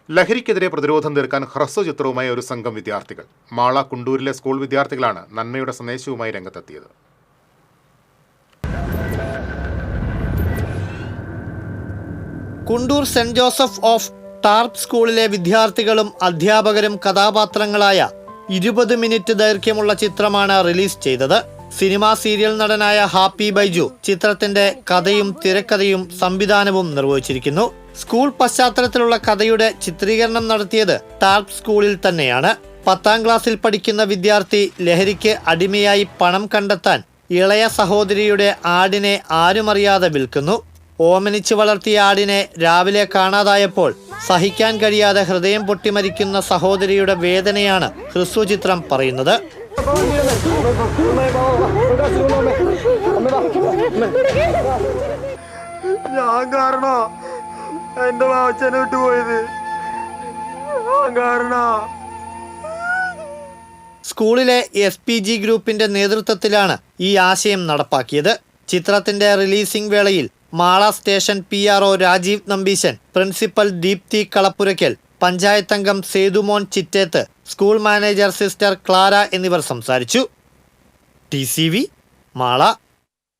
ലഹരിക്കെതിരെ പ്രതിരോധം തീർക്കാൻ ഹ്രസ്വചിത്രവുമായി ഒരു സംഘം വിദ്യാർത്ഥികൾ. മാള കുണ്ടൂരിലെ സ്കൂൾ വിദ്യാർത്ഥികളാണ് നന്മയുടെ സന്ദേശവുമായി രംഗത്തെത്തിയത്. Kundoor saint Joseph of tarp സ്കൂളിലെ വിദ്യാർത്ഥികളും അധ്യാപകരും കഥാപാത്രങ്ങളായ 20 മിനിറ്റ് ദൈർഘ്യമുള്ള ചിത്രമാണ് റിലീസ് ചെയ്തത്. സിനിമാ സീരിയൽ നടനായ ഹാപ്പി ബൈജു ചിത്രത്തിന്റെ കഥയും തിരക്കഥയും സംവിധാനവും നിർവഹിച്ചിരിക്കുന്നു. സ്കൂൾ പശ്ചാത്തലത്തിലുള്ള കഥയുടെ ചിത്രീകരണം നടത്തിയത് ടാർപ്പ് സ്കൂളിൽ തന്നെയാണ്. 10ാം ക്ലാസ്സിൽ പഠിക്കുന്ന വിദ്യാർത്ഥി ലഹരിക്ക് അടിമയായി പണം കണ്ടെത്താൻ ഇളയ സഹോദരിയുടെ ആടിനെ ആരുമറിയാതെ വിൽക്കുന്നു. ഓമനിച്ച് വളർത്തിയ ആടിനെ രാവിലെ കാണാതായപ്പോൾ സഹിക്കാൻ കഴിയാതെ ഹൃദയം പൊട്ടിമരിക്കുന്ന സഹോദരിയുടെ വേദനയാണ് ഹ്രസ്വചിത്രം പറയുന്നത്. ഞാൻ കാരണോ എന്റെ വാച്ചനെ വിട്ടുപോയത് സ്കൂളിലെ SPG ഗ്രൂപ്പിന്റെ നേതൃത്വത്തിലാണ് ഈ ആശയം നടപ്പാക്കിയത്. ചിത്രത്തിന്റെ റിലീസിംഗ് വേളയിൽ Mala station PRO Rajeev Nambeesan, principal Deepthi Kalappurakkal, panchayat അംഗം Sethumon Chittethu, school manager sister Clara എന്നിവർ സംസാരിച്ചു. TCV മാള.